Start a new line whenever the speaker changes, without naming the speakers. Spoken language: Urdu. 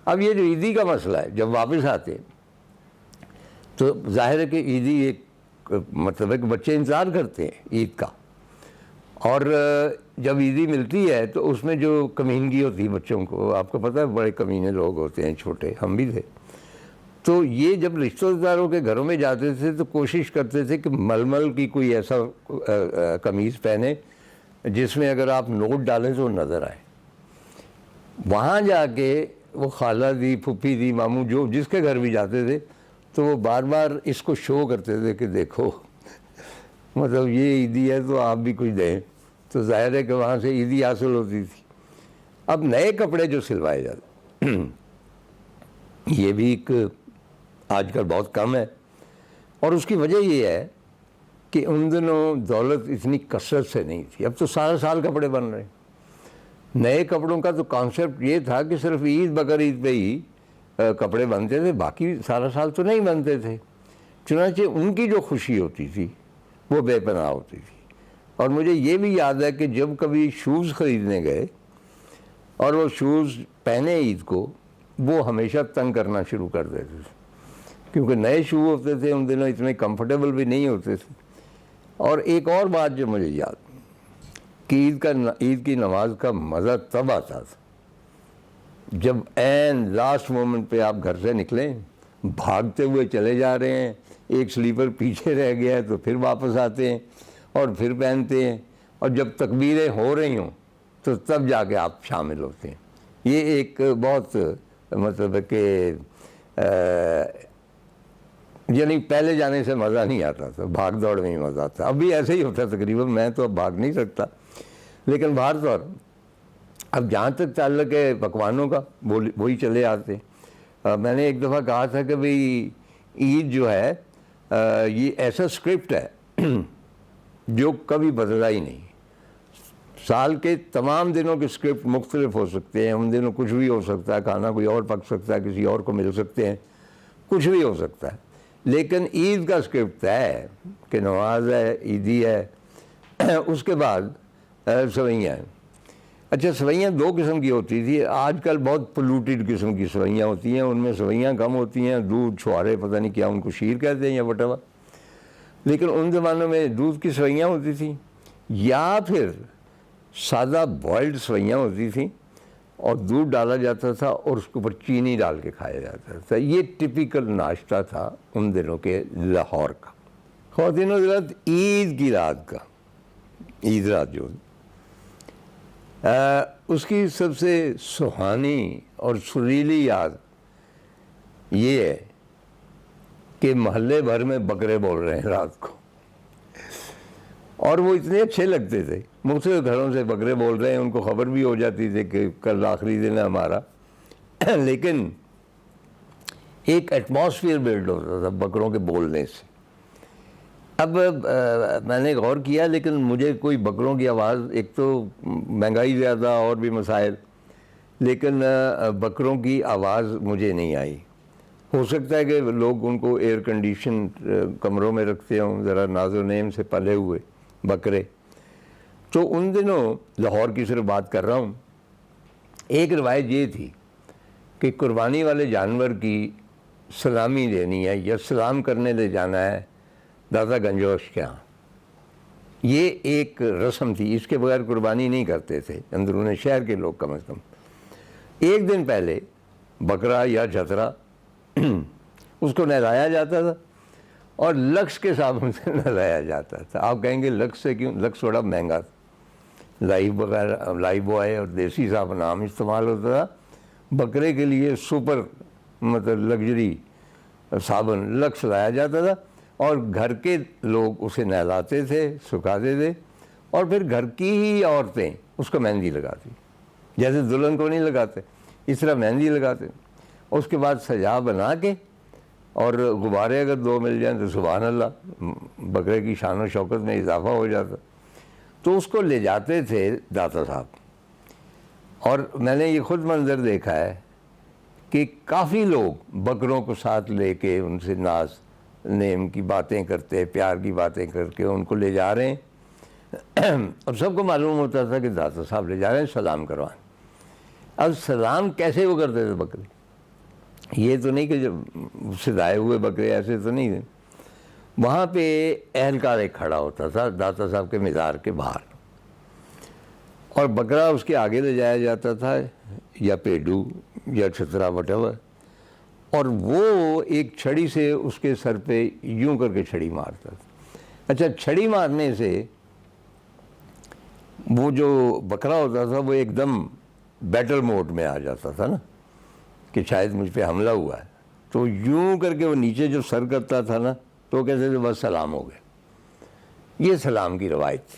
اب یہ جو عیدی کا مسئلہ ہے، جب واپس آتے تو ظاہر ہے کہ عیدی ایک مطلب ہے کہ بچے انتظار کرتے ہیں عید کا، اور جب عیدی ملتی ہے تو اس میں جو کمینگی ہوتی ہے بچوں کو، آپ کو پتہ ہے بڑے کمینے لوگ ہوتے ہیں، چھوٹے ہم بھی تھے، تو یہ جب رشتہ داروں کے گھروں میں جاتے تھے تو کوشش کرتے تھے کہ ململ کی کوئی ایسا قمیض پہنے جس میں اگر آپ نوٹ ڈالیں تو نظر آئے۔ وہاں جا کے وہ خالہ دی، پھپھی دی، ماموں جو جس کے گھر بھی جاتے تھے تو وہ بار بار اس کو شو کرتے تھے کہ دیکھو مطلب یہ عیدی ہے تو آپ بھی کچھ دیں، تو ظاہر ہے کہ وہاں سے عیدی حاصل ہوتی تھی۔ اب نئے کپڑے جو سلوائے جاتے یہ بھی ایک آج کل بہت کم ہے، اور اس کی وجہ یہ ہے کہ ان دنوں دولت اتنی کثرت سے نہیں تھی، اب تو سارا سال کپڑے بن رہے ہیں۔ نئے کپڑوں کا تو کانسیپٹ یہ تھا کہ صرف عید بقرعید پہ ہی کپڑے بنتے تھے، باقی سارا سال تو نہیں بنتے تھے، چنانچہ ان کی جو خوشی ہوتی تھی وہ بے پناہ ہوتی تھی۔ اور مجھے یہ بھی یاد ہے کہ جب کبھی شوز خریدنے گئے اور وہ شوز پہنے عید کو، وہ ہمیشہ تنگ کرنا شروع کر دیتے تھے، کیونکہ نئے شو ہوتے تھے ان دنوں، اتنے کمفرٹیبل بھی نہیں ہوتے تھے۔ اور ایک اور بات جو مجھے یاد کہ عید کی نماز کا مزہ تب آتا تھا جب عین لاسٹ مومنٹ پہ آپ گھر سے نکلیں، بھاگتے ہوئے چلے جا رہے ہیں، ایک سلیپر پیچھے رہ گیا ہے تو پھر واپس آتے ہیں اور پھر پہنتے ہیں، اور جب تکبیریں ہو رہی ہوں تو تب جا کے آپ شامل ہوتے ہیں۔ یہ ایک بہت مطلب ہے کہ یعنی پہلے جانے سے مزہ نہیں آتا تھا، بھاگ دوڑ میں ہی مزہ آتا۔ اب بھی ایسے ہی ہوتا ہے تقریباً، میں تو اب بھاگ نہیں سکتا، لیکن باہر طور اب جہاں تک تعلق ہے پکوانوں کا وہی چلے آتے ہیں۔ میں نے ایک دفعہ کہا تھا کہ بھئی عید جو ہے یہ ایسا اسکرپٹ ہے جو کبھی بدلا ہی نہیں۔ سال کے تمام دنوں کے اسکرپٹ مختلف ہو سکتے ہیں، ان دنوں کچھ بھی ہو سکتا ہے، کھانا کوئی اور پک سکتا ہے، کسی اور کو مل سکتے ہیں، کچھ بھی ہو سکتا ہے، لیکن عید کا اسکرپٹ ہے کہ نماز ہے، عیدی ہے، اس کے بعد سوئیاں ہیں۔ اچھا، سوئیاں دو قسم کی ہوتی تھی، آج کل بہت پولوٹیڈ قسم کی سوئیاں ہوتی ہیں، ان میں سوئیاں کم ہوتی ہیں، دودھ چھوارے پتہ نہیں کیا ان کو شیر کہتے ہیں یا وٹیور، لیکن ان زمانوں میں دودھ کی سوئیاں ہوتی تھیں یا پھر سادہ بوائلڈ سوئیاں ہوتی تھیں اور دودھ ڈالا جاتا تھا اور اس کے اوپر چینی ڈال کے کھایا جاتا تھا۔ یہ ٹپیکل ناشتہ تھا ان دنوں کے لاہور کا۔ خواتین و حضرات، عید کی رات کا، عید رات جو اس کی سب سے سہانی اور سریلی یاد یہ ہے کہ محلے بھر میں بکرے بول رہے ہیں رات کو، اور وہ اتنے اچھے لگتے تھے، مختلف گھروں سے بکرے بول رہے ہیں، ان کو خبر بھی ہو جاتی تھی کہ کل آخری دن ہے ہمارا، لیکن ایک ایٹماسفیئر بلڈ ہوتا تھا بکروں کے بولنے سے۔ اب میں نے غور کیا، لیکن مجھے کوئی بکروں کی آواز، ایک تو مہنگائی زیادہ اور بھی مسائل، لیکن بکروں کی آواز مجھے نہیں آئی۔ ہو سکتا ہے کہ لوگ ان کو ایئر کنڈیشن کمروں میں رکھتے ہوں، ذرا ناز و نعیم سے پلے ہوئے بکرے۔ تو ان دنوں لاہور کی صرف بات کر رہا ہوں، ایک روایت یہ تھی کہ قربانی والے جانور کی سلامی دینی ہے یا سلام کرنے لے جانا ہے داتا گنجوش کے ہاں۔ یہ ایک رسم تھی، اس کے بغیر قربانی نہیں کرتے تھے اندرون شہر کے لوگ کم از کم۔ ایک دن پہلے بکرا یا چترا اس کو نہلایا جاتا تھا اور لکس کے صابن سے نہلایا جاتا تھا۔ آپ کہیں گے لکس سے کیوں؟ لکس بڑا مہنگا تھا، لائف بوائے اور دیسی صابن عام استعمال ہوتا تھا، بکرے کے لیے سپر مطلب لگژری صابن لکس لایا جاتا تھا، اور گھر کے لوگ اسے نہلاتے تھے، سکھاتے تھے، اور پھر گھر کی ہی عورتیں اس کو مہندی لگاتی، جیسے دلہن کو نہیں لگاتے اس طرح مہندی لگاتے، اس کے بعد سجا بنا کے، اور غبارے اگر دو مل جائیں تو سبحان اللہ، بکرے کی شان و شوکت میں اضافہ ہو جاتا۔ تو اس کو لے جاتے تھے داتا صاحب، اور میں نے یہ خود منظر دیکھا ہے کہ کافی لوگ بکروں کو ساتھ لے کے ان سے ناز نعیم کی باتیں کرتے، پیار کی باتیں کر کے ان کو لے جا رہے ہیں، اور سب کو معلوم ہوتا تھا کہ داتا صاحب لے جا رہے ہیں سلام کروائیں۔ اب سلام کیسے وہ کرتے تھے بکرے؟ یہ تو نہیں کہ جب سدائے ہوئے بکرے ایسے تو نہیں. وہاں پہ اہلکار ایک کھڑا ہوتا تھا داتا صاحب کے مزار کے باہر, اور بکرا اس کے آگے لے جایا جاتا تھا, یا پیڈو یا چھترا وٹ ایور, اور وہ ایک چھڑی سے اس کے سر پہ یوں کر کے چھڑی مارتا تھا. اچھا, چھڑی مارنے سے وہ جو بکرا ہوتا تھا وہ ایک دم بیٹل موڈ میں آ جاتا تھا نا, کہ شاید مجھ پہ حملہ ہوا ہے, تو یوں کر کے وہ نیچے جو سر کرتا تھا نا, تو کہتے تھے بس سلام ہو گیا. یہ سلام کی روایت تھی.